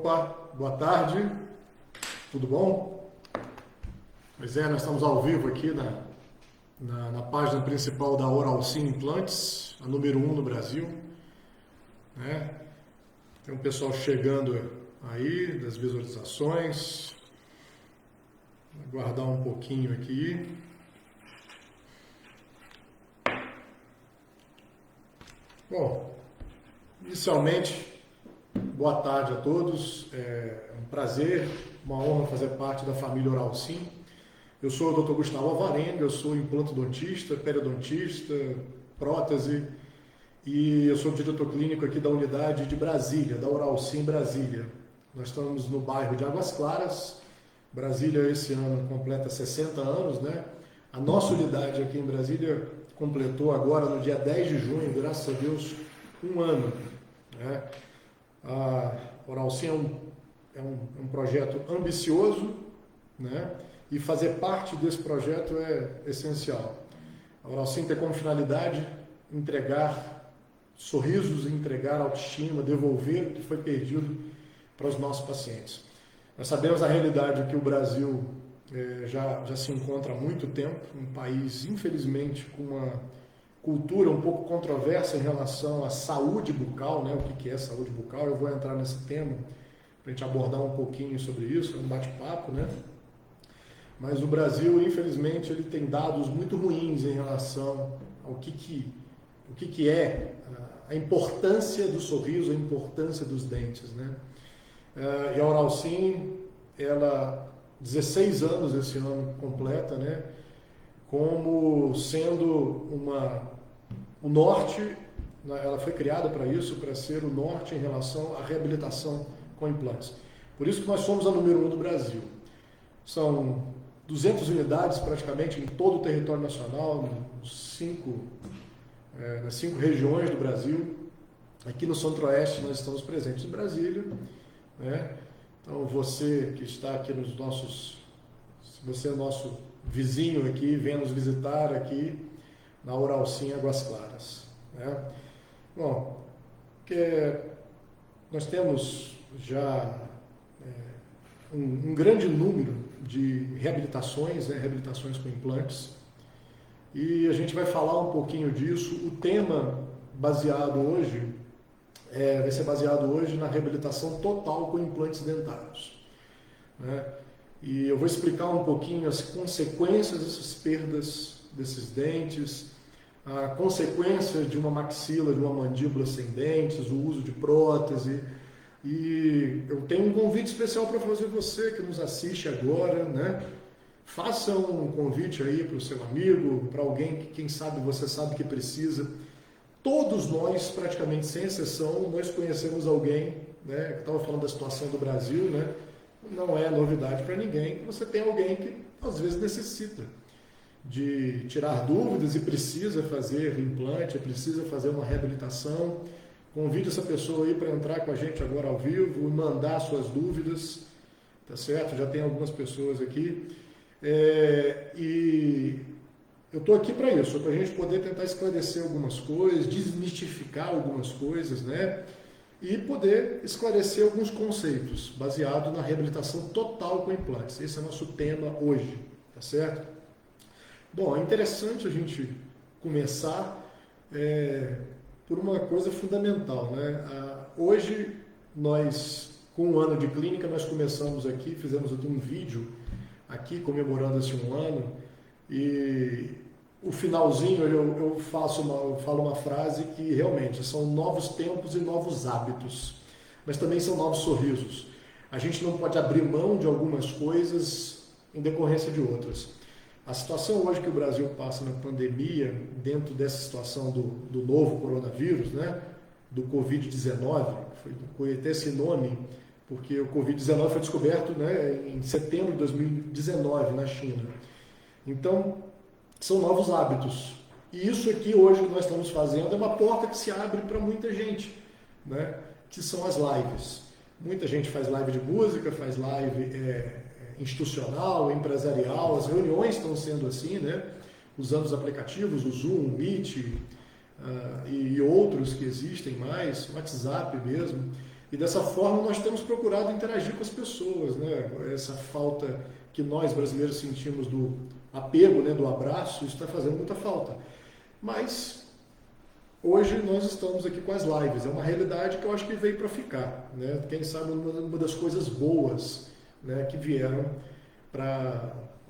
Opa, boa tarde, tudo bom? Pois é, nós estamos ao vivo aqui na página principal da Oralcim Implantes, a número 1 no Brasil, né? Tem um pessoal chegando aí das visualizações, vou aguardar um pouquinho aqui. Bom, inicialmente, boa tarde a todos, é um prazer, uma honra fazer parte da família Oralcim. Eu sou o Dr. Gustavo Alvarenga, eu sou implantodontista, periodontista, prótese e eu sou diretor clínico aqui da unidade de Brasília, da Oralcim Brasília. Nós estamos no bairro de Águas Claras. Brasília esse ano completa 60 anos, né? A nossa unidade aqui em Brasília completou agora no dia 10 de junho, graças a Deus, um ano, né? A Oralcim é um projeto ambicioso, né? E fazer parte desse projeto é essencial. A Oralcim tem como finalidade entregar sorrisos, entregar autoestima, devolver o que foi perdido para os nossos pacientes. Nós sabemos a realidade que o Brasil já se encontra há muito tempo, um país, infelizmente, com uma cultura um pouco controversa em relação à saúde bucal, né? O que é saúde bucal? Eu vou entrar nesse tema para a gente abordar um pouquinho sobre isso, é um bate-papo, né? Mas o Brasil, infelizmente, ele tem dados muito ruins em relação ao que é a importância do sorriso, a importância dos dentes, né? E a Oralcim, ela 16 anos esse ano completa, né? Como sendo o norte, ela foi criada para isso, para ser o norte em relação à reabilitação com implantes. Por isso que nós somos a número 1 do Brasil. São 200 unidades praticamente em todo o território nacional, nas 5 regiões do Brasil. Aqui no Centro-Oeste nós estamos presentes em Brasília, né? Então você que está aqui se você é nosso vizinho aqui, vem nos visitar aqui na Oralcim Águas Claras, né? Bom, nós temos já um grande número de reabilitações, né? Reabilitações com implantes, e a gente vai falar um pouquinho disso. O tema vai ser baseado hoje na reabilitação total com implantes dentários, né? E eu vou explicar um pouquinho as consequências dessas perdas desses dentes, a consequência de uma maxila, de uma mandíbula sem dentes, o uso de prótese. E eu tenho um convite especial para fazer você que nos assiste agora, né? Faça um convite aí para o seu amigo, para alguém que, quem sabe, você sabe que precisa. Todos nós, praticamente sem exceção, nós conhecemos alguém, né? Eu estava falando da situação do Brasil, né? Não é novidade para ninguém. Você tem alguém que às vezes necessita de tirar dúvidas e precisa fazer implante, precisa fazer uma reabilitação. Convide essa pessoa aí para entrar com a gente agora ao vivo e mandar suas dúvidas, tá certo? Já tem algumas pessoas aqui. E eu estou aqui para isso, para a gente poder tentar esclarecer algumas coisas, desmistificar algumas coisas, né? E poder esclarecer alguns conceitos baseados na reabilitação total com implantes. Esse é o nosso tema hoje, tá certo? Bom, é interessante a gente começar por uma coisa fundamental, né? Hoje, nós, com um ano de clínica, nós começamos aqui, fizemos um vídeo aqui comemorando esse um ano, e o finalzinho eu falo uma frase que realmente são novos tempos e novos hábitos, mas também são novos sorrisos. A gente não pode abrir mão de algumas coisas em decorrência de outras. A situação hoje que o Brasil passa na pandemia, dentro dessa situação do novo coronavírus, né, do Covid-19, foi até esse nome, porque o Covid-19 foi descoberto, né, em setembro de 2019 na China. Então, são novos hábitos. E isso aqui hoje que nós estamos fazendo é uma porta que se abre para muita gente, né, que são as lives. Muita gente faz live de música, faz live institucional, empresarial, as reuniões estão sendo assim, né? Usando os aplicativos, o Zoom, o Meet e outros que existem mais, o WhatsApp mesmo. E dessa forma nós temos procurado interagir com as pessoas, né? Essa falta que nós brasileiros sentimos do apego, né, do abraço, isso está fazendo muita falta. Mas hoje nós estamos aqui com as lives, é uma realidade que eu acho que veio para ficar, né? Quem sabe uma das coisas boas, né, que vieram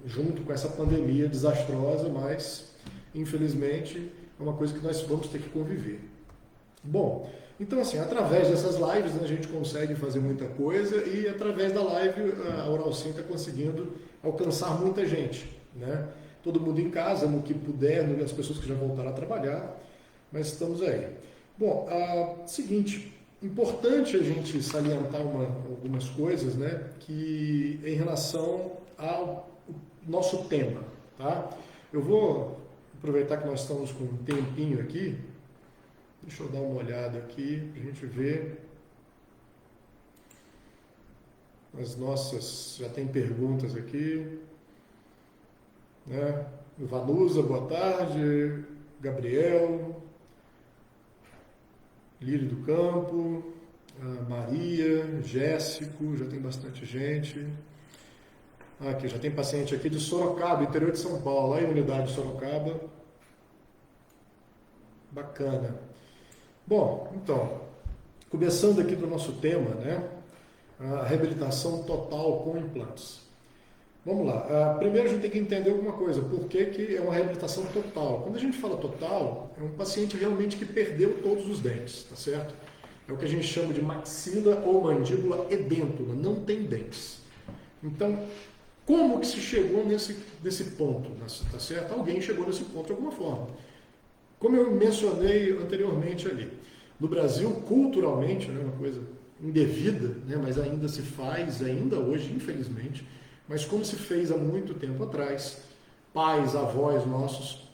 junto com essa pandemia desastrosa, mas infelizmente é uma coisa que nós vamos ter que conviver. Bom, então assim, através dessas lives, né, a gente consegue fazer muita coisa e através da live a Oral Sim está conseguindo alcançar muita gente, né? Todo mundo em casa, no que puder, as pessoas que já voltaram a trabalhar, mas estamos aí. Bom, seguinte, importante a gente salientar algumas coisas, né, que em relação ao nosso tema, tá? Eu vou aproveitar que nós estamos com um tempinho aqui, deixa eu dar uma olhada aqui para a gente ver as nossas, já tem perguntas aqui, né? Vanusa, boa tarde, Gabriel, Lírio do Campo, Maria, Jéssico, já tem bastante gente. Aqui, já tem paciente aqui de Sorocaba, interior de São Paulo, aí unidade de Sorocaba. Bacana. Bom, então, começando aqui do nosso tema, né? A reabilitação total com implantes. Vamos lá. Primeiro a gente tem que entender alguma coisa. Por que é uma reabilitação total? Quando a gente fala total, é um paciente realmente que perdeu todos os dentes, tá certo? É o que a gente chama de maxila ou mandíbula edêntula, não tem dentes. Então, como que se chegou nesse ponto, tá certo? Alguém chegou nesse ponto de alguma forma. Como eu mencionei anteriormente ali, no Brasil, culturalmente, né, uma coisa indevida, né, mas ainda se faz, ainda hoje, infelizmente, mas como se fez há muito tempo atrás, pais, avós nossos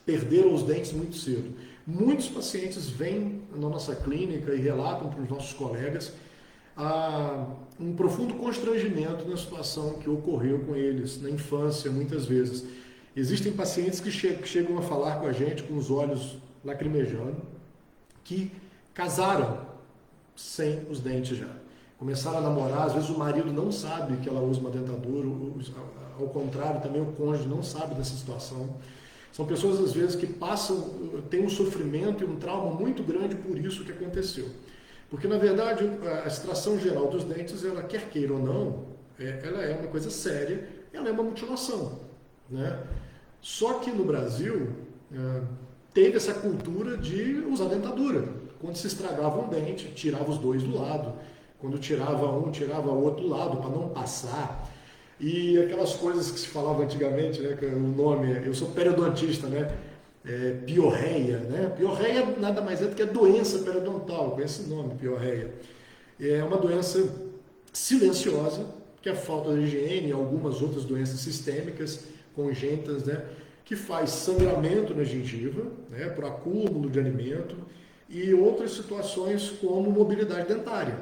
perderam os dentes muito cedo. Muitos pacientes vêm na nossa clínica e relatam para os nossos colegas um profundo constrangimento na situação que ocorreu com eles na infância, muitas vezes. Existem pacientes que chegam a falar com a gente com os olhos lacrimejando, que casaram sem os dentes já. Começaram a namorar, às vezes o marido não sabe que ela usa uma dentadura, ao contrário, também o cônjuge não sabe dessa situação. São pessoas, às vezes, que têm um sofrimento e um trauma muito grande por isso que aconteceu. Porque, na verdade, a extração geral dos dentes, ela quer queira ou não, ela é uma coisa séria, ela é uma mutilação, né? Só que no Brasil, teve essa cultura de usar dentadura. Quando se estragava um dente, tirava os dois do lado. Quando tirava um, tirava o outro lado, para não passar. E aquelas coisas que se falava antigamente, né, que o nome, eu sou periodontista, né? Piorreia, né? Piorreia nada mais é do que a doença periodontal, com esse nome, piorreia. É uma doença silenciosa, que é a falta de higiene e algumas outras doenças sistêmicas, congênitas, né? Que faz sangramento na gengiva, né? Por acúmulo de alimento, e outras situações como mobilidade dentária.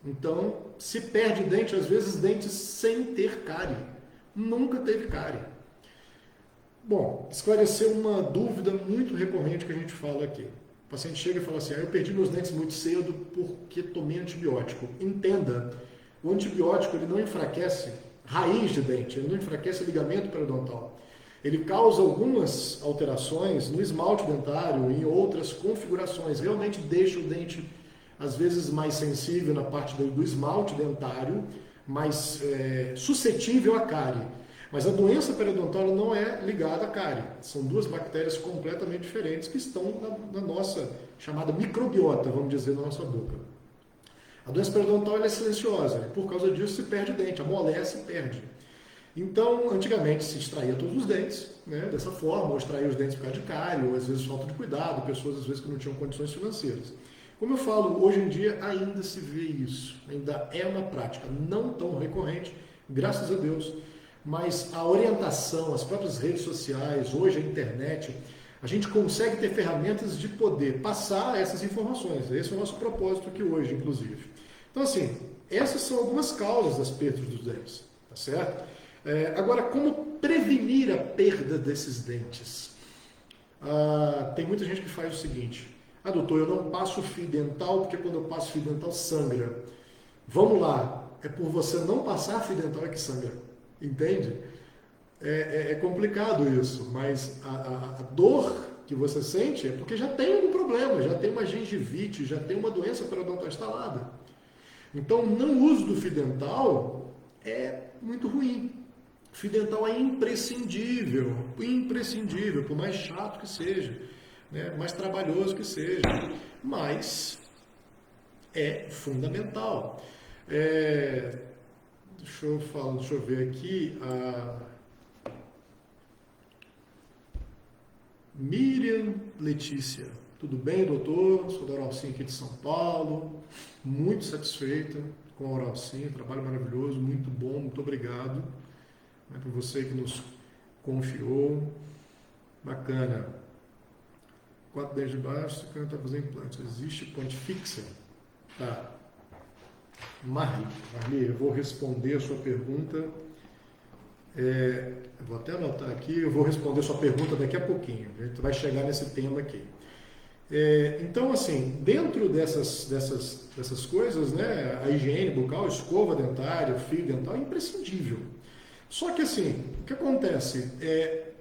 Então, se perde dente, às vezes dentes sem ter cárie. Nunca teve cárie. Bom, esclarecer uma dúvida muito recorrente que a gente fala aqui. O paciente chega e fala assim, eu perdi meus dentes muito cedo porque tomei antibiótico. Entenda, o antibiótico ele não enfraquece raiz de dente, ele não enfraquece ligamento periodontal. Ele causa algumas alterações no esmalte dentário e em outras configurações. Realmente deixa o dente, às vezes, mais sensível na parte do esmalte dentário, mais suscetível à cárie. Mas a doença periodontal não é ligada à cárie. São duas bactérias completamente diferentes que estão na nossa chamada microbiota, vamos dizer, na nossa boca. A doença periodontal ela é silenciosa, e por causa disso se perde dente, amolece e perde. Então, antigamente se extraía todos os dentes, né, dessa forma, ou extraía os dentes por causa de cárie, ou às vezes falta de cuidado, pessoas às vezes que não tinham condições financeiras. Como eu falo, hoje em dia ainda se vê isso, ainda é uma prática não tão recorrente, graças a Deus, mas a orientação, as próprias redes sociais, hoje a internet, a gente consegue ter ferramentas de poder passar essas informações. Esse é o nosso propósito aqui hoje, inclusive. Então, assim, essas são algumas causas das perdas dos dentes, tá certo? Agora, como prevenir a perda desses dentes? Tem muita gente que faz o seguinte, Ah, doutor, eu não passo fio dental porque quando eu passo fio dental sangra. Vamos lá, é por você não passar fio dental é que sangra, entende? É complicado isso, mas a dor que você sente é porque já tem algum problema, já tem uma gengivite, já tem uma doença periodontal instalada. Então, o não uso do fio dental é muito ruim. O fio dental é imprescindível, imprescindível, por mais chato que seja, né, mais trabalhoso que seja, mas é fundamental. Deixa eu ver aqui, Miriam Letícia. Tudo bem, doutor? Sou da Oral Sim aqui de São Paulo. Muito satisfeita com a Oral Sim, trabalho maravilhoso, muito bom, muito obrigado, né, por você que nos confiou. Bacana. 4 dentes de baixo, você canta fazer implantes. Existe ponte fixa? Tá. Marli, eu vou responder a sua pergunta. Eu vou até anotar aqui, eu vou responder a sua pergunta daqui a pouquinho. A gente vai chegar nesse tema aqui. Então, assim, dentro dessas coisas, né, a higiene bucal, escova dentária, fio dental é imprescindível. Só que, assim, o que acontece?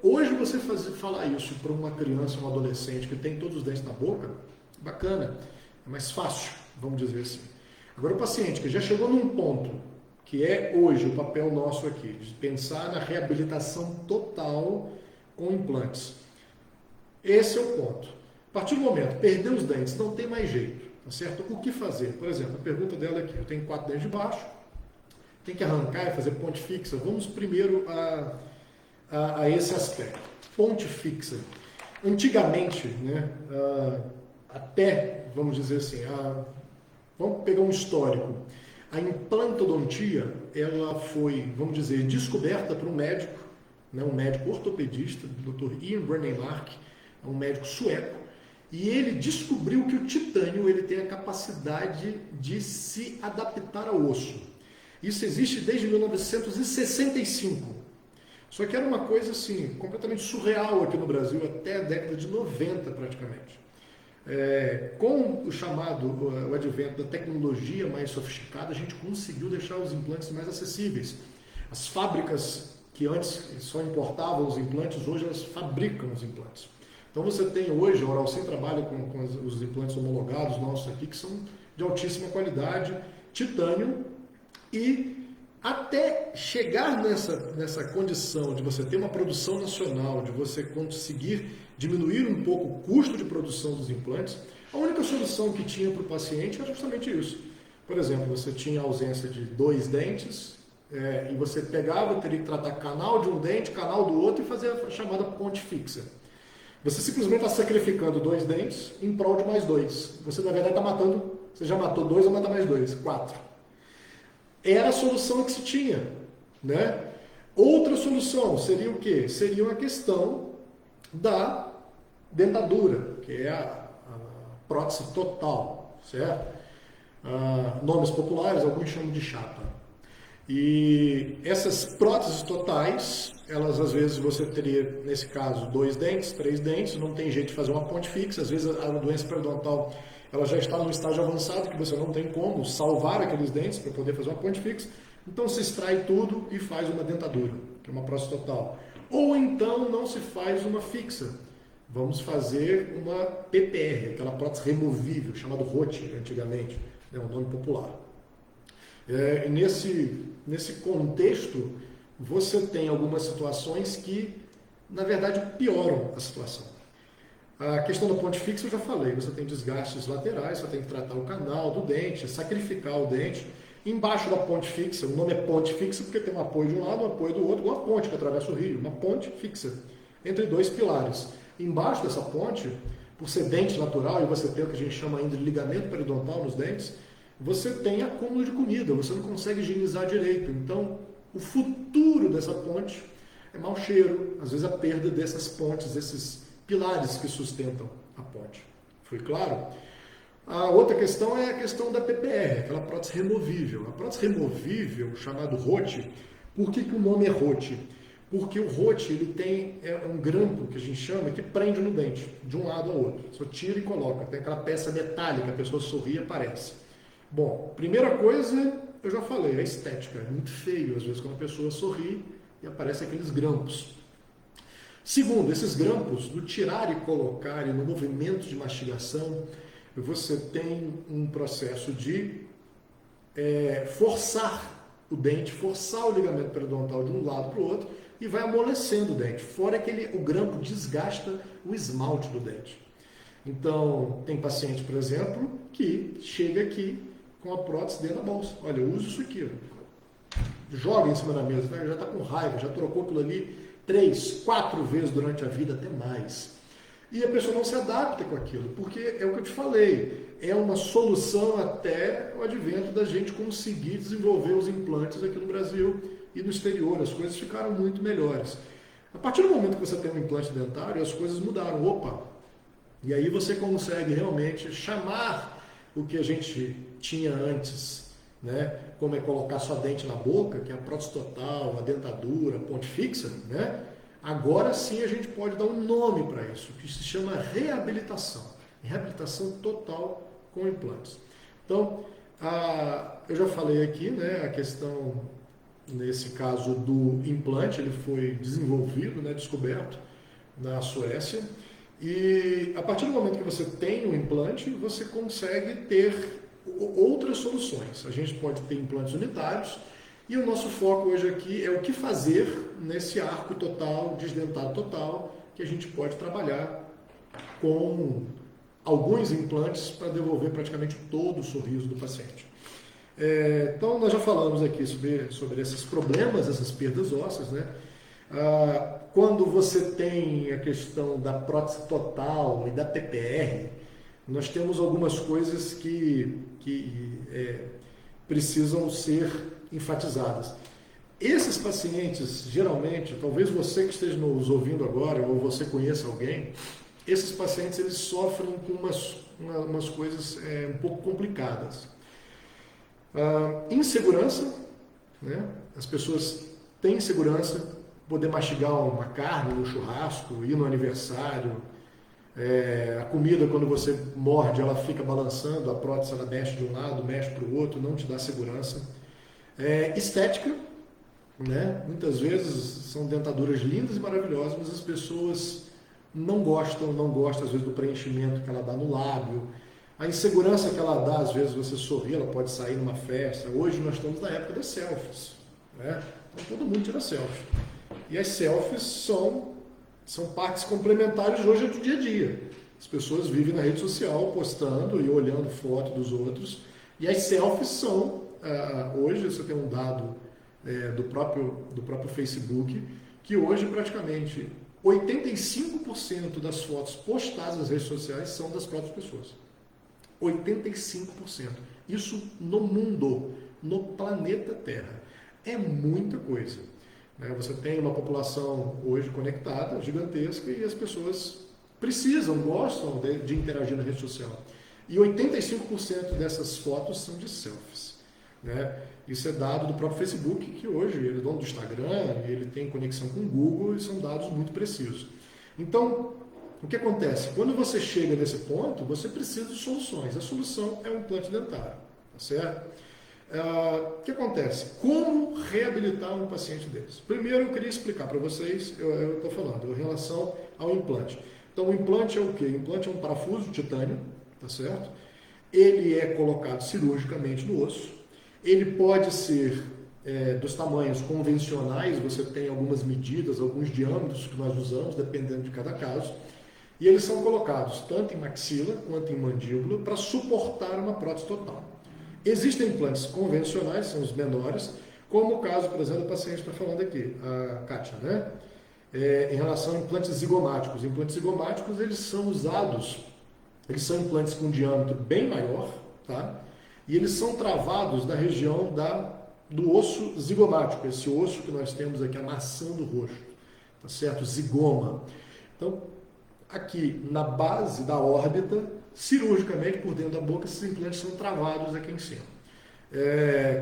Hoje você falar isso para uma criança, um adolescente que tem todos os dentes na boca, bacana, é mais fácil, vamos dizer assim. Agora, o paciente que já chegou num ponto, que é hoje o papel nosso aqui, de pensar na reabilitação total com implantes. Esse é o ponto. A partir do momento, perdeu os dentes, não tem mais jeito, tá certo? O que fazer? Por exemplo, a pergunta dela aqui, eu tenho 4 dentes de baixo, tem que arrancar e fazer ponte fixa. Vamos primeiro a esse aspecto. Ponte fixa. Antigamente, né, até, vamos dizer assim, vamos pegar um histórico. A implantodontia, ela foi, vamos dizer, descoberta por um médico, né, um médico ortopedista, o Dr. Ian Brennemark, um médico sueco, e ele descobriu que o titânio ele tem a capacidade de se adaptar ao osso. Isso existe desde 1965. Só que era uma coisa assim, completamente surreal aqui no Brasil, até a década de 90 praticamente. Com o advento da tecnologia mais sofisticada, a gente conseguiu deixar os implantes mais acessíveis. As fábricas que antes só importavam os implantes, hoje elas fabricam os implantes. Então você tem hoje, a Oral Sim trabalha com os implantes homologados nossos aqui, que são de altíssima qualidade, titânio, e até chegar nessa condição de você ter uma produção nacional, de você conseguir diminuir um pouco o custo de produção dos implantes, a única solução que tinha para o paciente era justamente isso. Por exemplo, você tinha a ausência de 2 dentes, e você pegava, teria que tratar canal de um dente, canal do outro e fazer a chamada ponte fixa. Você simplesmente está sacrificando 2 dentes em prol de mais 2. Você, na verdade, está matando, você já matou 2, vai matar mais 2, 4. Era a solução que se tinha, né? Outra solução seria o quê? Seria uma questão da dentadura, que é a prótese total, certo? Nomes populares, alguns chamam de chapa. E essas próteses totais, elas às vezes você teria, nesse caso, 2 dentes, 3 dentes, não tem jeito de fazer uma ponte fixa, às vezes a doença periodontal ela já está num estágio avançado que você não tem como salvar aqueles dentes para poder fazer uma ponte fixa, então se extrai tudo e faz uma dentadura, que é uma prótese total. Ou então não se faz uma fixa, vamos fazer uma PPR, aquela prótese removível, chamada ROT antigamente, é um nome popular. Nesse contexto, você tem algumas situações que, na verdade, pioram a situação. A questão da ponte fixa eu já falei, você tem desgastes laterais, você tem que tratar o canal do dente, sacrificar o dente. Embaixo da ponte fixa, o nome é ponte fixa porque tem um apoio de um lado, um apoio do outro, igual a ponte que atravessa o rio, uma ponte fixa, entre 2 pilares. Embaixo dessa ponte, por ser dente natural e você tem o que a gente chama ainda de ligamento periodontal nos dentes, você tem acúmulo de comida, você não consegue higienizar direito. Então, o futuro dessa ponte é mau cheiro, às vezes a perda dessas pontes, desses pilares que sustentam a ponte. Foi claro? A outra questão é a questão da PPR, aquela prótese removível. A prótese removível, chamada ROT, por que o nome é ROT? Porque o rote, ele tem um grampo, que a gente chama, que prende no dente, de um lado ao outro. Só tira e coloca. Tem aquela peça metálica, a pessoa sorri e aparece. Bom, primeira coisa, eu já falei, a estética. É muito feio, às vezes, quando a pessoa sorri e aparecem aqueles grampos. Segundo, esses grampos, no tirar e colocar e no movimento de mastigação, você tem um processo de forçar o dente, forçar o ligamento periodontal de um lado para o outro e vai amolecendo o dente. Fora que o grampo desgasta o esmalte do dente. Então, tem paciente, por exemplo, que chega aqui com a prótese dentro da bolsa. Olha, eu uso isso aqui. Joga em cima da mesa, né? Já está com raiva, já trocou aquilo ali 3, 4 vezes durante a vida, até mais. E a pessoa não se adapta com aquilo, porque é o que eu te falei, é uma solução até o advento da gente conseguir desenvolver os implantes aqui no Brasil e no exterior. As coisas ficaram muito melhores. A partir do momento que você tem um implante dentário, as coisas mudaram. Opa! E aí você consegue realmente chamar o que a gente tinha antes, né? Como é colocar só dente na boca, que é a prótese total, a dentadura, a ponte fixa, né? Agora sim a gente pode dar um nome para isso, que se chama reabilitação. Reabilitação total com implantes. Então, eu já falei aqui, né, a questão, nesse caso do implante, ele foi desenvolvido, né, descoberto na Suécia. E a partir do momento que você tem um implante, você consegue ter outras soluções. A gente pode ter implantes unitários e o nosso foco hoje aqui é o que fazer nesse arco total, desdentado total, que a gente pode trabalhar com alguns implantes para devolver praticamente todo o sorriso do paciente. Então, nós já falamos aqui sobre esses problemas, essas perdas ósseas, né? Quando você tem a questão da prótese total e da PPR, nós temos algumas coisas que precisam ser enfatizadas. Esses pacientes, geralmente, talvez você que esteja nos ouvindo agora, ou você conheça alguém, esses pacientes eles sofrem com umas coisas um pouco complicadas. Insegurança, né? As pessoas têm insegurança, poder mastigar uma carne no churrasco, ir no aniversário, a comida, quando você morde, ela fica balançando, a prótese ela mexe de um lado, mexe para o outro, não te dá segurança. Estética, né? Muitas vezes são dentaduras lindas e maravilhosas, mas as pessoas não gostam às vezes do preenchimento que ela dá no lábio, a insegurança que ela dá, às vezes você sorri, ela pode sair numa festa. Hoje nós estamos na época das selfies, né? Então todo mundo tira selfie. E as selfies são partes complementares hoje do dia a dia. As pessoas vivem na rede social postando e olhando foto dos outros. E as selfies são, hoje você tem um dado do próprio Facebook, que hoje praticamente 85% das fotos postadas nas redes sociais são das próprias pessoas. 85%. Isso no mundo, no planeta Terra. É muita coisa. Você tem uma população hoje conectada, gigantesca, e as pessoas gostam de interagir na rede social. E 85% dessas fotos são de selfies. Né? Isso é dado do próprio Facebook, que hoje ele é dono do Instagram, ele tem conexão com o Google, e são dados muito precisos. Então, o que acontece? Quando você chega nesse ponto, você precisa de soluções. A solução é o implante dentário, tá certo? O que acontece? Como reabilitar um paciente desses? Primeiro, eu queria explicar para vocês, eu estou falando, em relação ao implante. Então, o implante é o quê? O implante é um parafuso de titânio, tá certo? Ele é colocado cirurgicamente no osso. Ele pode ser dos tamanhos convencionais, você tem algumas medidas, alguns diâmetros que nós usamos, dependendo de cada caso. E eles são colocados tanto em maxila quanto em mandíbula para suportar uma prótese total. Existem implantes convencionais, são os menores, como o caso, por exemplo, do paciente que está falando aqui, a Kátia, né? Em relação a implantes zigomáticos. Implantes zigomáticos, eles são usados, eles são implantes com diâmetro bem maior, tá? E eles são travados na região do osso zigomático, esse osso que nós temos aqui, a maçã do rosto, tá certo? Zigoma. Então, aqui na base da órbita, cirurgicamente por dentro da boca, esses implantes são travados aqui em cima.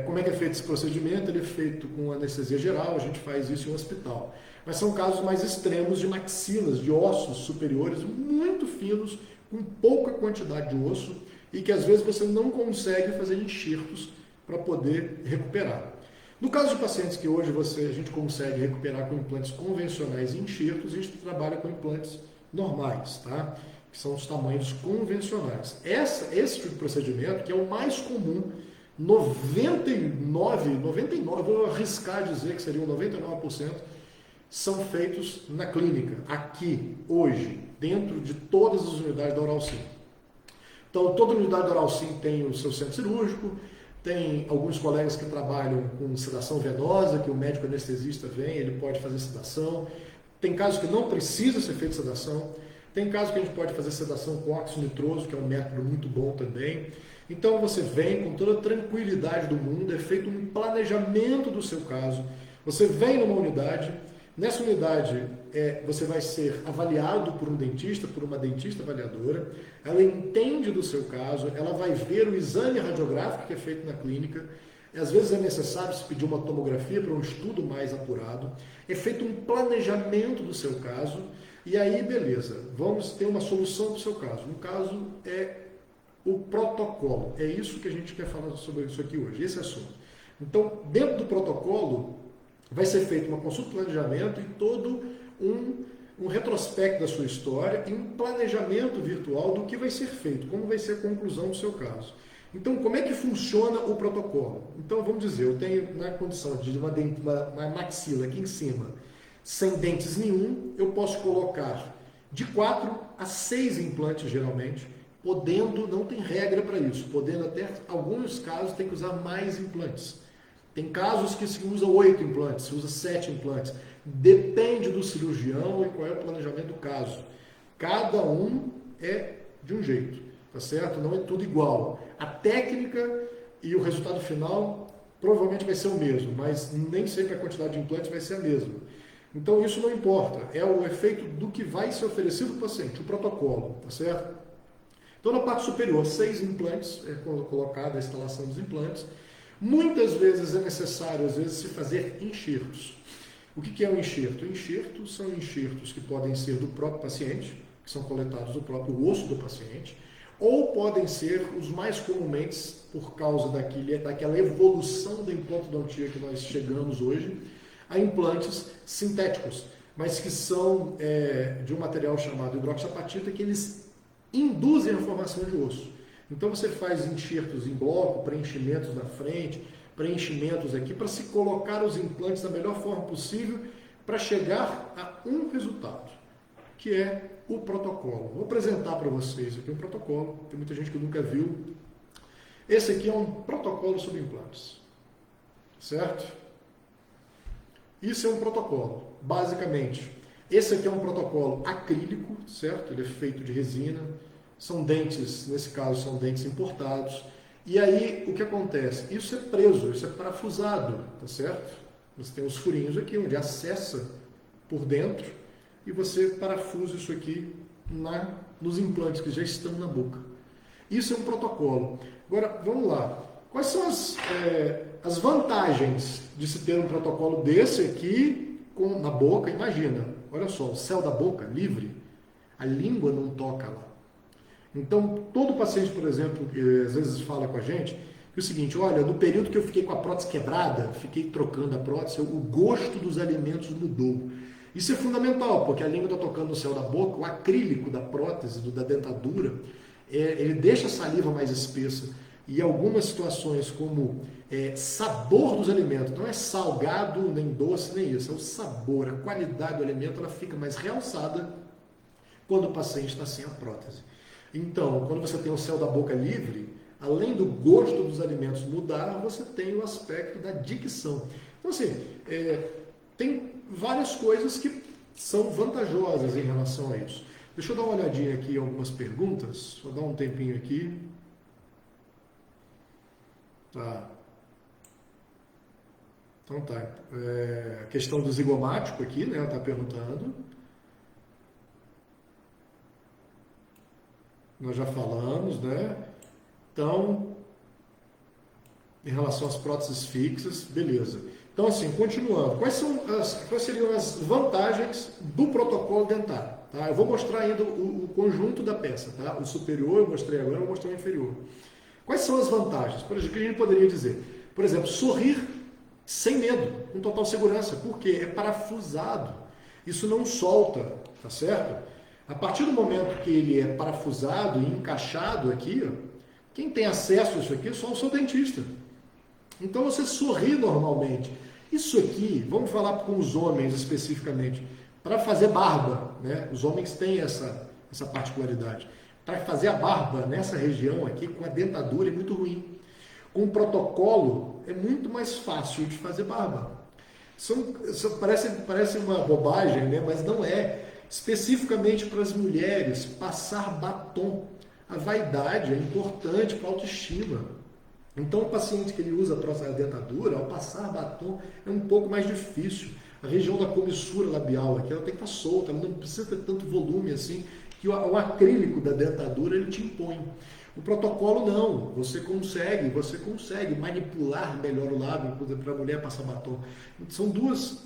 Como é que é feito esse procedimento? Ele é feito com anestesia geral, a gente faz isso em um hospital. Mas são casos mais extremos de maxilas, de ossos superiores muito finos, com pouca quantidade de osso e que às vezes você não consegue fazer enxertos para poder recuperar. No caso de pacientes que hoje a gente consegue recuperar com implantes convencionais e enxertos, a gente trabalha com implantes normais, tá? Que são os tamanhos convencionais. Esse tipo de procedimento, que é o mais comum, 99, vou arriscar dizer que seriam 99%, são feitos na clínica, aqui, hoje, dentro de todas as unidades da Oral Sim. Então, toda unidade da Oral Sim tem o seu centro cirúrgico, tem alguns colegas que trabalham com sedação venosa, que o médico anestesista vem, ele pode fazer sedação. Tem casos que não precisa ser feita sedação. Tem casos que a gente pode fazer sedação com óxido nitroso, que é um método muito bom também. Então você vem com toda a tranquilidade do mundo, é feito um planejamento do seu caso. Você vem numa unidade, nessa unidade você vai ser avaliado por um dentista, por uma dentista avaliadora, ela entende do seu caso, ela vai ver o exame radiográfico que é feito na clínica, às vezes é necessário se pedir uma tomografia para um estudo mais apurado, é feito um planejamento do seu caso, e aí beleza, vamos ter uma solução para o seu caso. No caso é o protocolo, é isso que a gente quer falar sobre isso aqui hoje, esse assunto. Então, dentro do protocolo, vai ser feita uma consulta de planejamento e todo um retrospecto da sua história e um planejamento virtual do que vai ser feito, como vai ser a conclusão do seu caso. Então, como é que funciona o protocolo? Então, vamos dizer, eu tenho na condição de uma maxila aqui em cima, sem dentes nenhum, eu posso colocar de 4 a 6 implantes, geralmente, podendo, não tem regra para isso, podendo até, alguns casos, tem que usar mais implantes. Tem casos que se usa 8 implantes, se usa 7 implantes. Depende do cirurgião e qual é o planejamento do caso. Cada um é de um jeito, tá certo? Não é tudo igual. A técnica e o resultado final provavelmente vai ser o mesmo, mas nem sempre a quantidade de implantes vai ser a mesma. Então isso não importa, é o efeito do que vai ser oferecido para o paciente, o protocolo, tá certo? Então na parte superior, 6 implantes, é colocada a instalação dos implantes. Muitas vezes é necessário, às vezes, se fazer enxertos. O que é um enxerto? Enxertos são enxertos que podem ser do próprio paciente, que são coletados do próprio osso do paciente, ou podem ser os mais comumente, por causa daquela evolução da implantodontia que nós chegamos hoje, a implantes sintéticos, mas que são de um material chamado hidroxiapatita, que eles induzem a formação de osso. Então você faz enxertos em bloco, preenchimentos na frente, preenchimentos aqui, para se colocar os implantes da melhor forma possível para chegar a um resultado, que é o protocolo. Vou apresentar para vocês aqui um protocolo, tem muita gente que nunca viu. Esse aqui é um protocolo sobre implantes, certo? Isso é um protocolo, basicamente. Esse aqui é um protocolo acrílico, certo? Ele é feito de resina. São dentes, nesse caso, são dentes importados. E aí, o que acontece? Isso é preso, isso é parafusado, tá certo? Você tem os furinhos aqui, onde acessa por dentro, e você parafusa isso aqui nos implantes que já estão na boca. Isso é um protocolo. Agora, vamos lá. Quais são as vantagens de se ter um protocolo desse aqui na boca? Imagina, olha só, o céu da boca, livre, a língua não toca lá. Então, todo paciente, por exemplo, que às vezes fala com a gente, que é o seguinte, olha, no período que eu fiquei com a prótese quebrada, fiquei trocando a prótese, o gosto dos alimentos mudou. Isso é fundamental, porque a língua está tocando no céu da boca, o acrílico da prótese, da dentadura, ele deixa a saliva mais espessa. E algumas situações como sabor dos alimentos, não é salgado, nem doce, nem isso, é o sabor, a qualidade do alimento, ela fica mais realçada quando o paciente está sem a prótese. Então, quando você tem o céu da boca livre, além do gosto dos alimentos mudar, você tem o aspecto da dicção. Então, assim, tem várias coisas que são vantajosas em relação a isso. Deixa eu dar uma olhadinha aqui em algumas perguntas, vou dar um tempinho aqui. Tá. Então tá. A questão do zigomático aqui, né? Ela está perguntando. Nós já falamos, né? Então, em relação às próteses fixas, beleza. Então, assim, continuando, quais seriam as vantagens do protocolo dentário? Tá? Eu vou mostrar ainda o conjunto da peça, tá? O superior eu mostrei agora, eu vou mostrar o inferior. Quais são as vantagens? Por exemplo, o que a gente poderia dizer? Por exemplo, sorrir sem medo, com total segurança. Por quê? É parafusado. Isso não solta, tá certo? A partir do momento que ele é parafusado e encaixado aqui, ó, quem tem acesso a isso aqui é só o seu dentista. Então você sorri normalmente. Isso aqui, vamos falar com os homens especificamente, para fazer barba, né? Os homens têm essa particularidade. Para fazer a barba nessa região aqui, com a dentadura, é muito ruim. Com o protocolo, é muito mais fácil de fazer barba. Isso parece uma bobagem, né? Mas não é. Especificamente para as mulheres, passar batom. A vaidade é importante para a autoestima. Então, o paciente que ele usa a dentadura, ao passar batom, é um pouco mais difícil. A região da comissura labial aqui, ela tem que estar solta, ela não precisa ter tanto volume assim, que o acrílico da dentadura ele te impõe. O protocolo não, você consegue manipular melhor o lábio para a mulher passar batom. São duas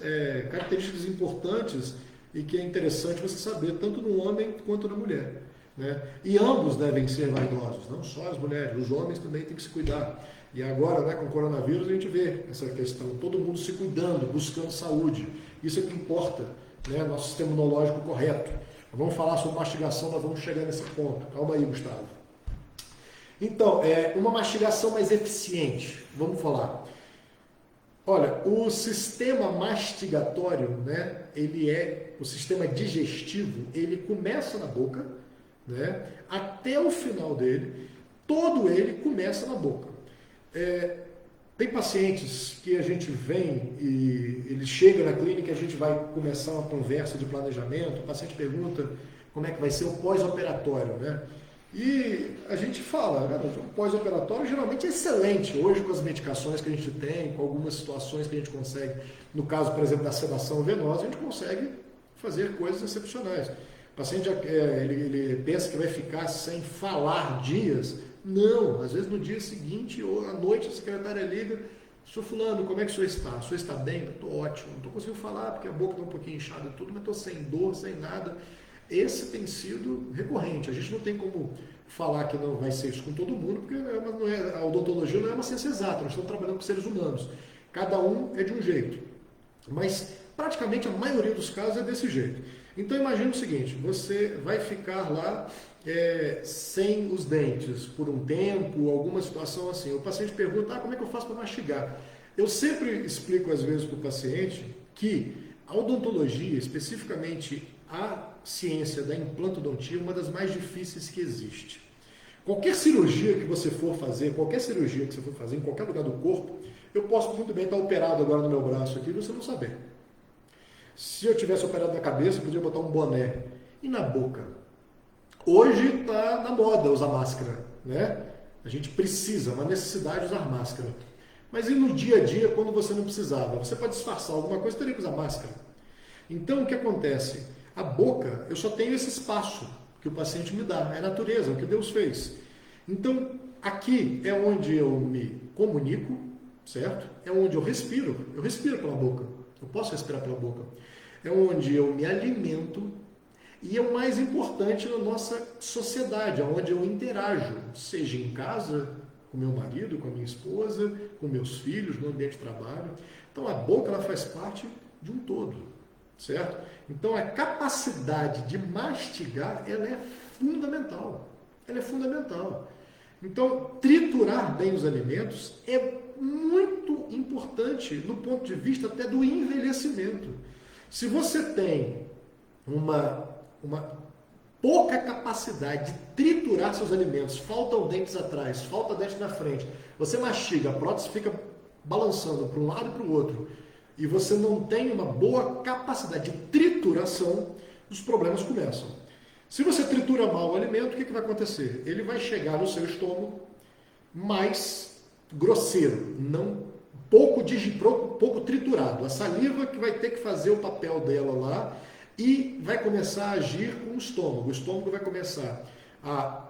características importantes e que é interessante você saber, tanto no homem quanto na mulher. Né? E ambos devem ser vaidosos, não só as mulheres, os homens também têm que se cuidar. E agora, né, com o coronavírus, a gente vê essa questão, todo mundo se cuidando, buscando saúde. Isso é que importa, né, nosso sistema imunológico correto. Vamos falar sobre mastigação, nós vamos chegar nesse ponto. Calma aí, Gustavo. Então, uma mastigação mais eficiente, vamos falar. Olha, o sistema mastigatório, né, o sistema digestivo, ele começa na boca, né, até o final dele, todo ele começa na boca. Tem pacientes que a gente vem e ele chega na clínica e a gente vai começar uma conversa de planejamento, o paciente pergunta como é que vai ser o pós-operatório, né? E a gente fala, né, o pós-operatório geralmente é excelente, hoje com as medicações que a gente tem, com algumas situações que a gente consegue, no caso, por exemplo, da sedação venosa, a gente consegue fazer coisas excepcionais. O paciente ele pensa que vai ficar sem falar dias. Não, às vezes no dia seguinte ou à noite a secretária liga, senhor fulano, como é que o senhor está? O senhor está bem? Estou ótimo, não estou conseguindo falar porque a boca está um pouquinho inchada e tudo, mas estou sem dor, sem nada. Esse tem sido recorrente. A gente não tem como falar que não vai ser isso com todo mundo, porque a odontologia não é uma ciência exata, nós estamos trabalhando com seres humanos. Cada um é de um jeito. Mas praticamente a maioria dos casos é desse jeito. Então imagine o seguinte, você vai ficar lá sem os dentes por um tempo, alguma situação assim. O paciente pergunta, como é que eu faço para mastigar? Eu sempre explico às vezes para o paciente que a odontologia, especificamente a ciência da implantodontia, é uma das mais difíceis que existe. Qualquer cirurgia que você for fazer, em qualquer lugar do corpo, eu posso muito bem estar operado agora no meu braço aqui e você não saber. Se eu tivesse operado na cabeça, eu podia botar um boné. E na boca? Hoje está na moda usar máscara, né? A gente precisa, uma necessidade usar máscara. Mas e no dia a dia, quando você não precisava? Você pode disfarçar alguma coisa, teria que usar máscara. Então, o que acontece? A boca, eu só tenho esse espaço que o paciente me dá. É a natureza, é o que Deus fez. Então, aqui é onde eu me comunico, certo? É onde eu respiro. Eu respiro pela boca. Eu posso respirar pela boca. É onde eu me alimento e é o mais importante na nossa sociedade, onde eu interajo, seja em casa, com meu marido, com a minha esposa, com meus filhos, no ambiente de trabalho. Então a boca ela faz parte de um todo, certo? Então a capacidade de mastigar ela é fundamental. Ela é fundamental. Então triturar bem os alimentos é muito importante do ponto de vista até do envelhecimento. Se você tem uma pouca capacidade de triturar seus alimentos, faltam dentes atrás, falta dente na frente, você mastiga, a prótese fica balançando para um lado e para o outro, e você não tem uma boa capacidade de trituração, os problemas começam. Se você tritura mal o alimento, o que vai acontecer? Ele vai chegar no seu estômago mais grosseiro, pouco triturado. A saliva que vai ter que fazer o papel dela lá e vai começar a agir com o estômago. O estômago vai começar a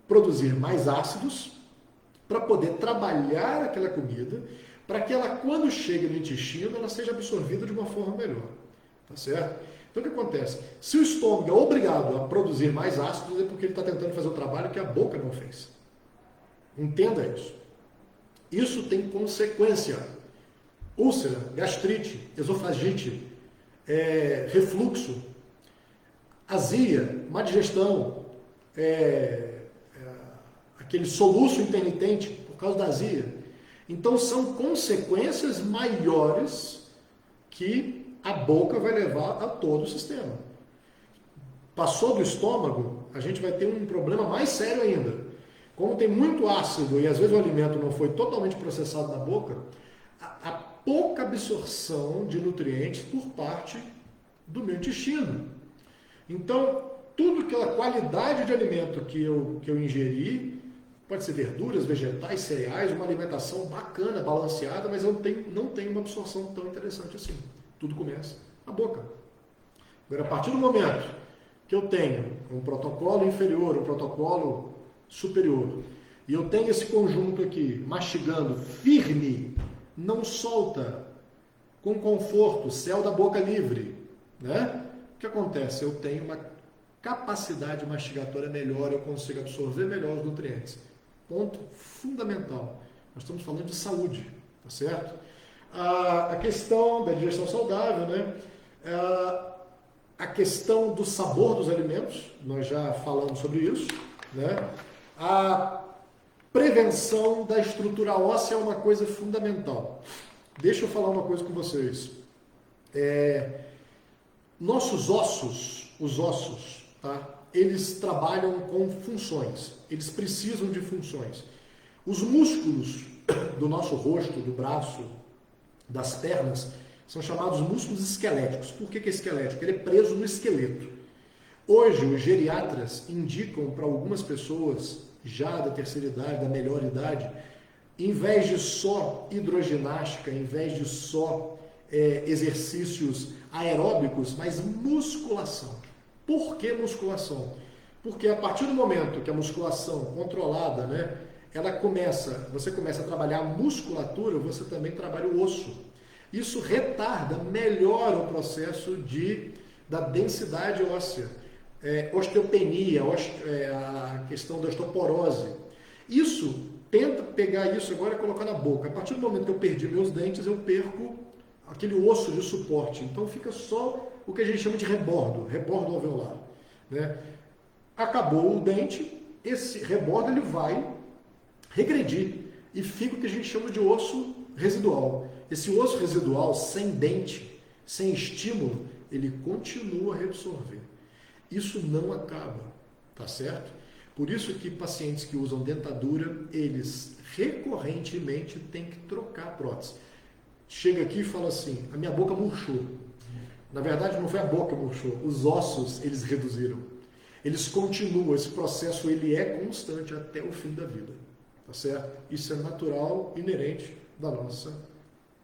produzir mais ácidos para poder trabalhar aquela comida, para que ela, quando chega no intestino, ela seja absorvida de uma forma melhor. Tá certo? Então o que acontece? Se o estômago é obrigado a produzir mais ácidos, é porque ele está tentando fazer o trabalho que a boca não fez. Entenda isso. Isso tem consequência. Úlcera, gastrite, esofagite, refluxo, azia, má digestão, aquele soluço intermitente por causa da azia. Então são consequências maiores que a boca vai levar a todo o sistema. Passou do estômago, a gente vai ter um problema mais sério ainda. Como tem muito ácido e às vezes o alimento não foi totalmente processado na boca, a pouca absorção de nutrientes por parte do meu intestino. Então, tudo aquela qualidade de alimento que eu ingeri, pode ser verduras, vegetais, cereais, uma alimentação bacana, balanceada, mas eu não tenho uma absorção tão interessante assim. Tudo começa na boca. Agora, a partir do momento que eu tenho um protocolo inferior, um protocolo superior, e eu tenho esse conjunto aqui, mastigando, firme, não solta, com conforto, céu da boca livre, né? O que acontece? Eu tenho uma capacidade mastigatória melhor, eu consigo absorver melhor os nutrientes. Ponto fundamental. Nós estamos falando de saúde, tá certo? A questão da digestão saudável, né? A questão do sabor dos alimentos, nós já falamos sobre isso, né? A prevenção da estrutura óssea é uma coisa fundamental. Deixa eu falar uma coisa com vocês. Nossos ossos, os ossos, tá? Eles trabalham com funções, eles precisam de funções. Os músculos do nosso rosto, do braço, das pernas, são chamados músculos esqueléticos. Por que é esquelético? Ele é preso no esqueleto. Hoje, os geriatras indicam para algumas pessoas, já da terceira idade, da melhor idade, em vez de só hidroginástica, em vez de só exercícios aeróbicos, mas musculação. Por que musculação? Porque a partir do momento que a musculação controlada, né, você começa a trabalhar a musculatura, você também trabalha o osso. Isso retarda, melhora o processo da densidade óssea, osteopenia, a questão da osteoporose. Isso, tenta pegar isso agora e colocar na boca. A partir do momento que eu perdi meus dentes, eu perco aquele osso de suporte. Então fica só o que a gente chama de rebordo alveolar, né? Acabou o dente, esse rebordo ele vai regredir e fica o que a gente chama de osso residual. Esse osso residual, sem dente, sem estímulo, ele continua a reabsorver. Isso não acaba, tá certo? Por isso que pacientes que usam dentadura, eles recorrentemente têm que trocar a prótese. Chega aqui e fala assim, a minha boca murchou. Na verdade, não foi a boca que murchou, os ossos eles reduziram. Eles continuam, esse processo ele é constante até o fim da vida, tá certo? Isso é natural, inerente da nossa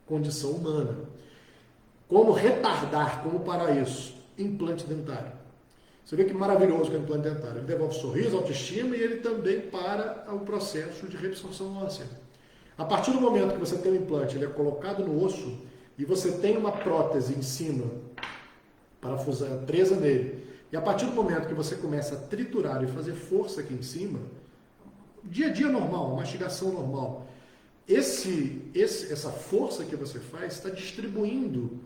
condição humana. Como retardar, como parar isso? Implante dentário. Você vê que maravilhoso que é o implante dentário. Ele devolve sorriso, autoestima e ele também para o processo de reabsorção óssea. A partir do momento que você tem um implante, ele é colocado no osso e você tem uma prótese em cima, parafusada, presa nele, e a partir do momento que você começa a triturar e fazer força aqui em cima, dia a dia normal, mastigação normal, essa força que você faz está distribuindo,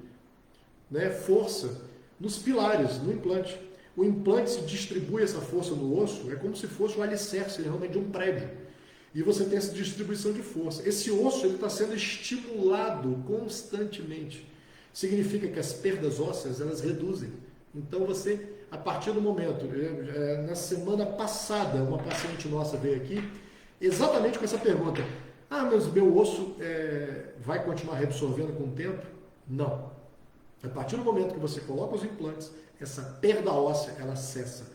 né, força nos pilares, no implante. O implante se distribui essa força no osso, é como se fosse o alicerce realmente de um prédio. E você tem essa distribuição de força. Esse osso está sendo estimulado constantemente. Significa que as perdas ósseas elas reduzem. Então você, a partir do momento, na semana passada, uma paciente nossa veio aqui, exatamente com essa pergunta. Mas meu osso vai continuar reabsorvendo com o tempo? Não. A partir do momento que você coloca os implantes, essa perda óssea, ela cessa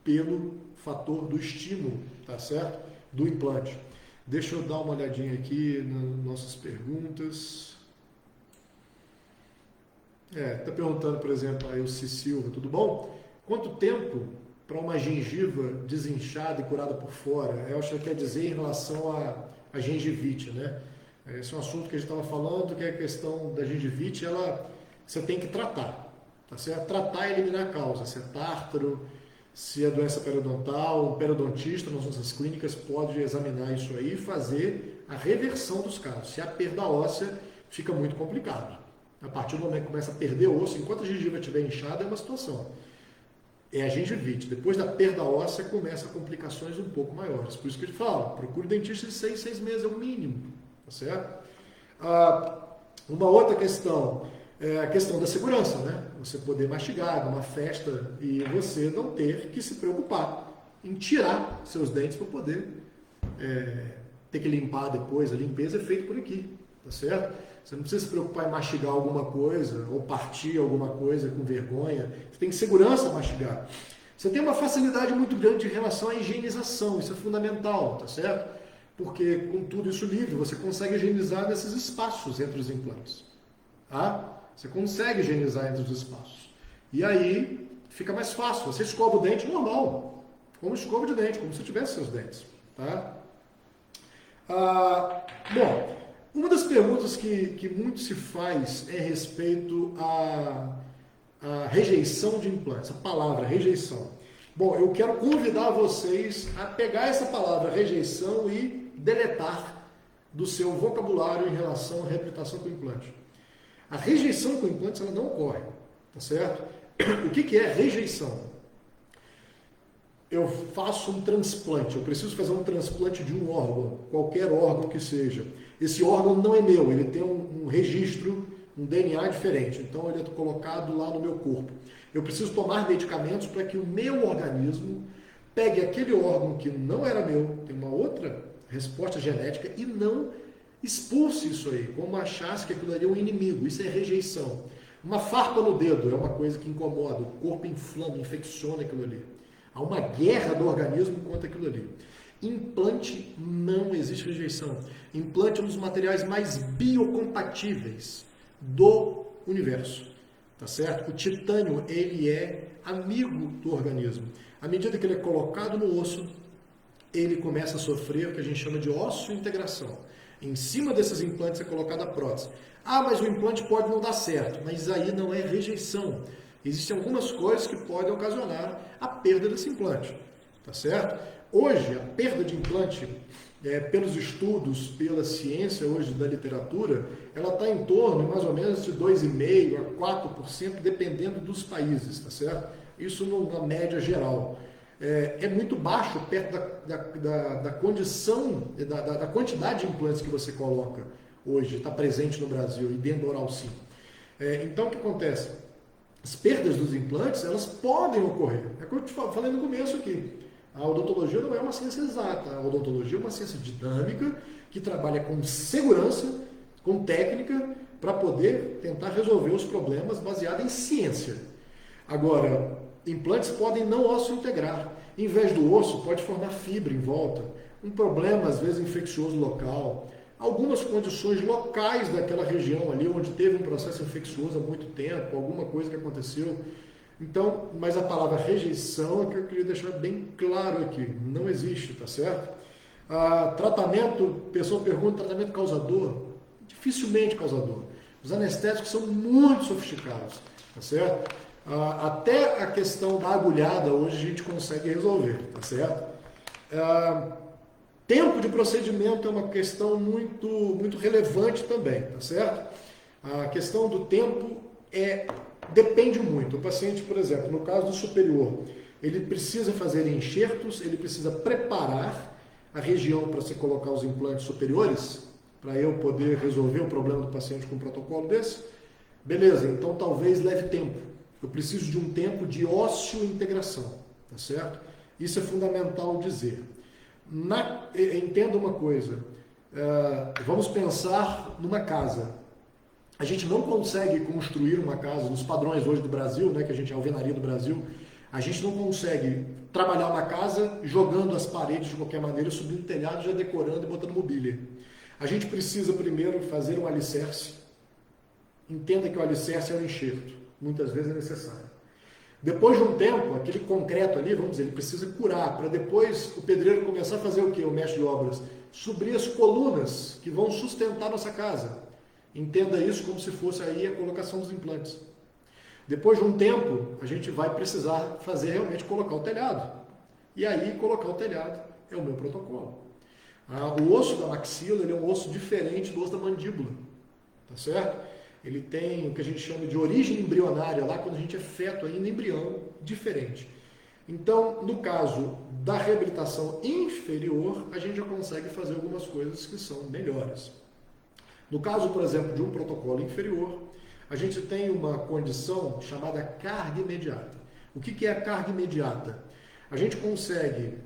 pelo fator do estímulo, tá certo? Do implante. Deixa eu dar uma olhadinha aqui nas nossas perguntas. Tá perguntando, por exemplo, a Elci Silva, tudo bom? Quanto tempo para uma gengiva desinchada e curada por fora? Eu acho que quer dizer em relação a gengivite, né? Esse é um assunto que a gente estava falando, que é a questão da gengivite, você tem que tratar, tá certo? Tratar e eliminar a causa, se é tártaro, se é doença periodontal, um periodontista nas nossas clínicas pode examinar isso aí e fazer a reversão dos casos. Se a perda óssea, fica muito complicado. A partir do momento que começa a perder osso, enquanto a gengiva estiver inchada, é uma situação. É a gengivite. Depois da perda óssea, começa complicações um pouco maiores. Por isso que eu te falo, procure dentista de 6 meses, é o mínimo. Tá certo? Uma outra questão é a questão da segurança, né? Você poder mastigar numa festa e você não ter que se preocupar em tirar seus dentes para poder ter que limpar depois. A limpeza é feita por aqui, tá certo? Você não precisa se preocupar em mastigar alguma coisa ou partir alguma coisa com vergonha. Você tem segurança mastigar. Você tem uma facilidade muito grande em relação à higienização, isso é fundamental, tá certo? Porque com tudo isso livre, você consegue higienizar nesses espaços entre os implantes. Tá? Você consegue higienizar entre os espaços. E aí fica mais fácil. Você escova o dente normal, como escova de dente, como se tivesse seus dentes. Tá? Bom, uma das perguntas que muito se faz é a respeito à rejeição de implantes, a palavra rejeição. Bom, eu quero convidar vocês a pegar essa palavra rejeição e deletar do seu vocabulário em relação à reabilitação com implante. A rejeição com implantes ela não ocorre, tá certo? O que é rejeição? Eu faço um transplante, eu preciso fazer um transplante de um órgão, qualquer órgão que seja. Esse órgão não é meu, ele tem um registro, um DNA diferente, então ele é colocado lá no meu corpo. Eu preciso tomar medicamentos para que o meu organismo pegue aquele órgão que não era meu, tem uma outra resposta genética, e não expulse isso aí, como achasse que aquilo ali é um inimigo. Isso é rejeição. Uma farpa no dedo é uma coisa que incomoda, o corpo inflama, infecciona aquilo ali. Há uma guerra do organismo contra aquilo ali. Implante, não existe rejeição. Implante é um dos materiais mais biocompatíveis do universo. Tá certo? O titânio, ele é amigo do organismo. À medida que ele é colocado no osso, ele começa a sofrer o que a gente chama de osseointegração. Em cima desses implantes é colocada a prótese. Mas o implante pode não dar certo, mas aí não é rejeição. Existem algumas coisas que podem ocasionar a perda desse implante, tá certo? Hoje, a perda de implante, pelos estudos, pela ciência hoje da literatura, ela está em torno mais ou menos de 2,5% a 4%, dependendo dos países, tá certo? Isso na média geral. É muito baixo perto da condição, da quantidade de implantes que você coloca hoje, está presente no Brasil e dentro do Oral Sim. Então, o que acontece? As perdas dos implantes, elas podem ocorrer. É como eu te falei no começo aqui. A odontologia não é uma ciência exata. A odontologia é uma ciência dinâmica que trabalha com segurança, com técnica, para poder tentar resolver os problemas baseado em ciência. Agora, implantes podem não osso integrar. Em vez do osso, pode formar fibra em volta. Um problema, às vezes, infeccioso local. Algumas condições locais daquela região ali, onde teve um processo infeccioso há muito tempo, alguma coisa que aconteceu. Então, mas a palavra rejeição é que eu queria deixar bem claro aqui. Não existe, tá certo? Tratamento, pessoa pergunta, tratamento causador? Dificilmente causador. Os anestésicos são muito sofisticados, tá certo? Até a questão da agulhada hoje a gente consegue resolver, tá certo? Tempo de procedimento é uma questão muito relevante também, tá certo? A questão do tempo depende muito. O paciente, por exemplo, no caso do superior, ele precisa fazer enxertos, ele precisa preparar a região para se colocar os implantes superiores, para eu poder resolver o problema do paciente com um protocolo desse. Beleza, então talvez leve tempo. Eu preciso de um tempo de ósseo-integração, tá certo? Isso é fundamental dizer. Entenda uma coisa, vamos pensar numa casa. A gente não consegue construir uma casa, nos padrões hoje do Brasil, né, que a gente é a alvenaria do Brasil, a gente não consegue trabalhar uma casa jogando as paredes de qualquer maneira, subindo o telhado, já decorando e botando mobília. A gente precisa primeiro fazer um alicerce. Entenda que o alicerce é um enxerto, muitas vezes é necessário. Depois de um tempo, aquele concreto ali, vamos dizer, ele precisa curar, para depois o pedreiro começar a fazer o quê? O mestre de obras? subir as colunas que vão sustentar nossa casa. Entenda isso como se fosse aí a colocação dos implantes. Depois de um tempo, a gente vai precisar fazer realmente colocar o telhado. E aí, colocar o telhado é o meu protocolo. O osso da maxila ele é um osso diferente do osso da mandíbula, tá certo? Ele tem o que a gente chama de origem embrionária, lá quando a gente é feto ainda, embrião, diferente. Então, no caso da reabilitação inferior, a gente já consegue fazer algumas coisas que são melhores. No caso, por exemplo, de um protocolo inferior, a gente tem uma condição chamada carga imediata. O que é a carga imediata? A gente consegue,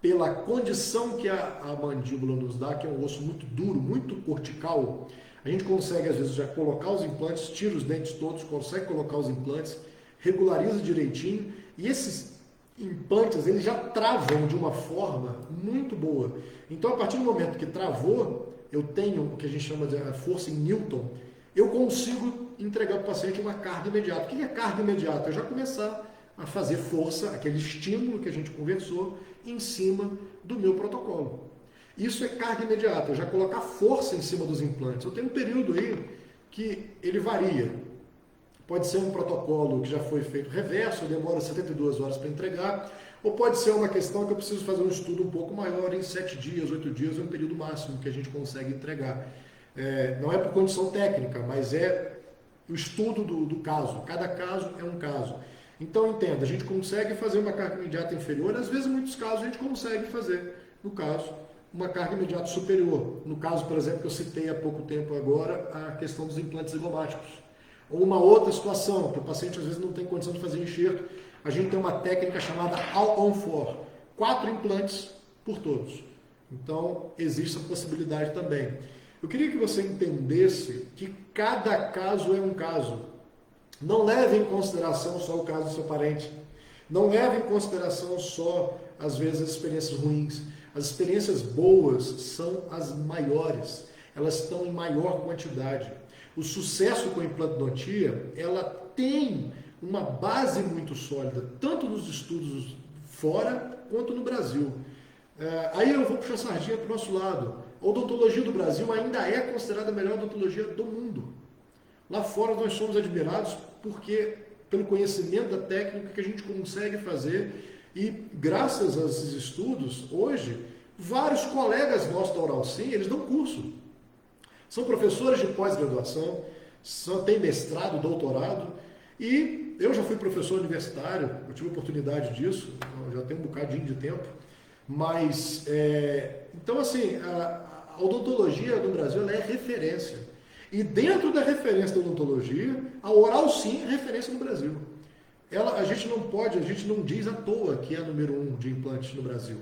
pela condição que a mandíbula nos dá, que é um osso muito duro, muito cortical, a gente consegue, às vezes, já colocar os implantes, tira os dentes todos, consegue colocar os implantes, regulariza direitinho, e esses implantes, eles já travam de uma forma muito boa. Então, a partir do momento que travou, eu tenho o que a gente chama de força em Newton, eu consigo entregar para o paciente uma carga imediata. O que é carga imediata? Eu já começar a fazer força, aquele estímulo que a gente conversou, em cima do meu protocolo. Isso é carga imediata, eu já colocar força em cima dos implantes. Eu tenho um período aí que ele varia. Pode ser um protocolo que já foi feito reverso, demora 72 horas para entregar, ou pode ser uma questão que eu preciso fazer um estudo um pouco maior, em 7 dias, 8 dias, é um período máximo que a gente consegue entregar. Não é por condição técnica, mas é o estudo do caso. Cada caso é um caso. Então, entenda, a gente consegue fazer uma carga imediata inferior, às vezes, em muitos casos, a gente consegue fazer, no caso, uma carga imediata superior. No caso, por exemplo, que eu citei há pouco tempo agora, a questão dos implantes zigomáticos. Ou uma outra situação, que o paciente às vezes não tem condição de fazer enxerto, a gente tem uma técnica chamada all-on-4, 4 implantes por todos. Então, existe essa possibilidade também. Eu queria que você entendesse que cada caso é um caso. Não leve em consideração só o caso do seu parente. Não leve em consideração só, às vezes, as experiências ruins. As experiências boas são as maiores. Elas estão em maior quantidade. O sucesso com a implantodontia, ela tem uma base muito sólida, tanto nos estudos fora quanto no Brasil. Aí eu vou puxar a sardinha para o nosso lado. A odontologia do Brasil ainda é considerada a melhor odontologia do mundo. Lá fora nós somos admirados pelo conhecimento da técnica que a gente consegue fazer e graças a esses estudos, hoje, vários colegas nossos da Oralsim, eles dão curso. São professores de pós-graduação, têm mestrado, doutorado e eu já fui professor universitário, eu tive oportunidade disso, já tem um bocadinho de tempo, mas, então assim, a odontologia do Brasil ela é referência. E dentro da referência da odontologia, a Oralsim é referência no Brasil. A gente não diz à toa que é a número 1 de implantes no Brasil.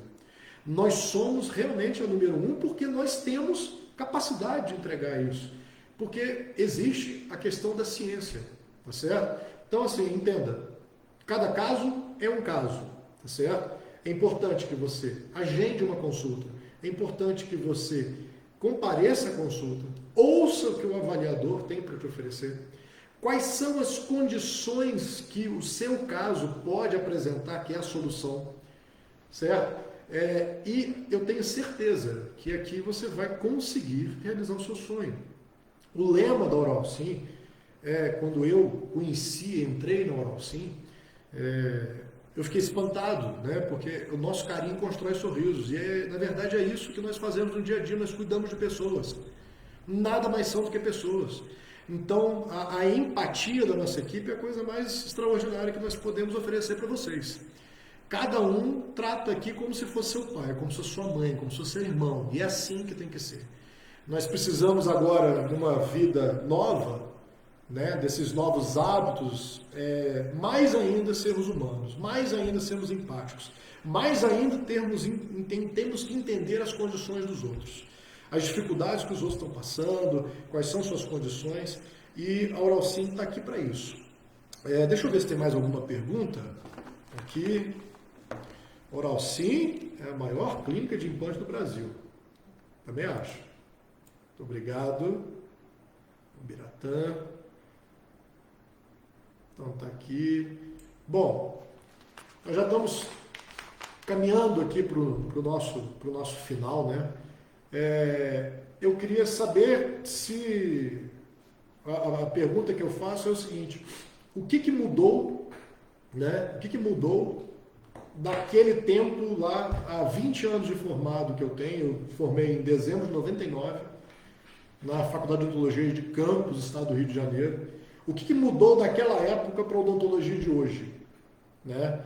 Nós somos realmente a número 1 porque nós temos capacidade de entregar isso. Porque existe a questão da ciência, tá certo? Então assim, entenda, cada caso é um caso, tá certo? É importante que você agende uma consulta, é importante que você compareça à consulta, ouça o que o avaliador tem para te oferecer, quais são as condições que o seu caso pode apresentar, que é a solução, certo? E eu tenho certeza que aqui você vai conseguir realizar o seu sonho. O lema da Oralsim, quando eu conheci, entrei na Oralsim, eu fiquei espantado, né? Porque o nosso carinho constrói sorrisos. E, na verdade, é isso que nós fazemos no dia a dia, nós cuidamos de pessoas. Nada mais são do que pessoas. Então, a empatia da nossa equipe é a coisa mais extraordinária que nós podemos oferecer para vocês. Cada um trata aqui como se fosse seu pai, como se fosse sua mãe, como se fosse seu irmão. E é assim que tem que ser. Nós precisamos agora, numa vida nova, né, desses novos hábitos, mais ainda sermos humanos, mais ainda sermos empáticos, mais ainda temos que entender as condições dos outros, as dificuldades que os outros estão passando, quais são suas condições, e a Oralsim está aqui para isso. Deixa eu ver se tem mais alguma pergunta aqui. Oralsim é a maior clínica de implante do Brasil. Também acho. Muito obrigado. Biratã. Então tá aqui. Bom, nós já estamos caminhando aqui para o nosso final, né? Eu queria saber se... A pergunta que eu faço é o seguinte: o que mudou, né? O que mudou daquele tempo lá, há 20 anos de formado que eu tenho? Eu formei em dezembro de 99, na Faculdade de Odontologia de Campos, Estado do Rio de Janeiro. O que mudou daquela época para a odontologia de hoje, né?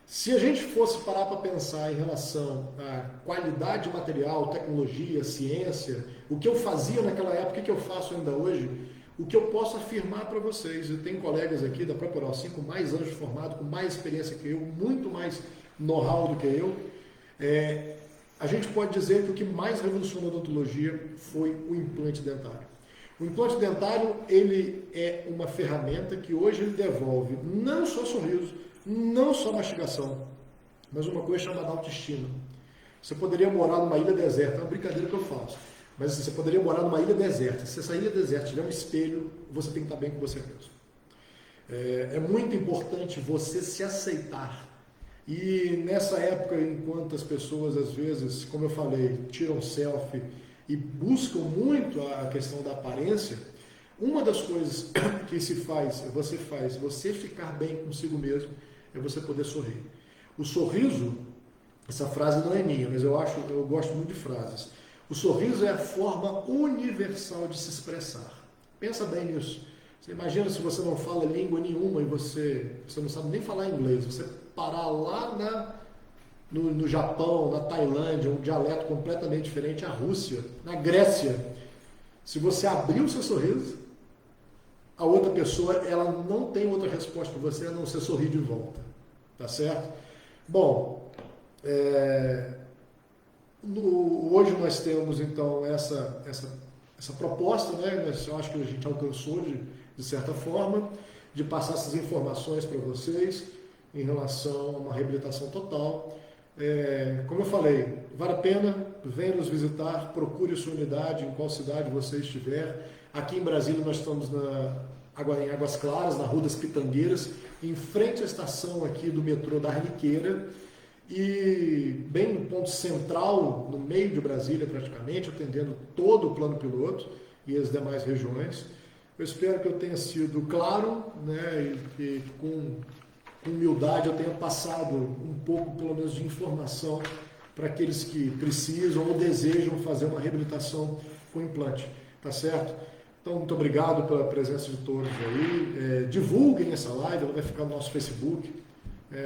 Se a gente fosse parar para pensar em relação à qualidade material, tecnologia, ciência, o que eu fazia naquela época, o que eu faço ainda hoje, o que eu posso afirmar para vocês, eu tenho colegas aqui da própria Oral Sim com mais anos de formado, com mais experiência que eu, muito mais know-how do que eu, a gente pode dizer que o que mais revolucionou a odontologia foi o implante dentário. O implante dentário, ele é uma ferramenta que hoje ele devolve não só sorriso, não só mastigação, mas uma coisa chamada autoestima. Você poderia morar numa ilha deserta, é uma brincadeira que eu faço, mas você poderia morar numa ilha deserta. Se essa ilha deserta tiver um espelho, você tem que estar bem com você mesmo. É muito importante você se aceitar. E nessa época, enquanto as pessoas, às vezes, como eu falei, tiram selfie e buscam muito a questão da aparência, uma das coisas que você ficar bem consigo mesmo, é você poder sorrir. O sorriso, essa frase não é minha, mas eu gosto muito de frases. O sorriso é a forma universal de se expressar. Pensa bem nisso. Você imagina se você não fala língua nenhuma e você não sabe nem falar inglês, você parar lá no Japão, na Tailândia, um dialeto completamente diferente, a Rússia, na Grécia. Se você abrir o seu sorriso, a outra pessoa ela não tem outra resposta para você a não ser sorrir de volta. Tá certo? Bom, hoje nós temos então essa proposta, né? Eu acho que a gente alcançou de certa forma, de passar essas informações para vocês em relação a uma reabilitação total. Como eu falei, vale a pena, venha nos visitar, procure sua unidade, em qual cidade você estiver. Aqui em Brasília nós estamos em Águas Claras, na Rua das Pitangueiras, em frente à estação aqui do metrô da Arniqueira, e bem no ponto central, no meio de Brasília praticamente, atendendo todo o plano piloto e as demais regiões. Eu espero que eu tenha sido claro, né, e que com humildade eu tenha passado um pouco, pelo menos, de informação para aqueles que precisam ou desejam fazer uma reabilitação com implante, tá certo? Então, muito obrigado pela presença de todos aí. Divulguem essa live, ela vai ficar no nosso Facebook.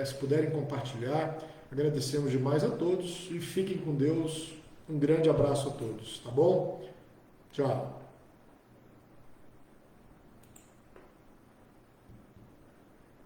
Se puderem compartilhar, agradecemos demais a todos e fiquem com Deus. Um grande abraço a todos, tá bom? Tchau.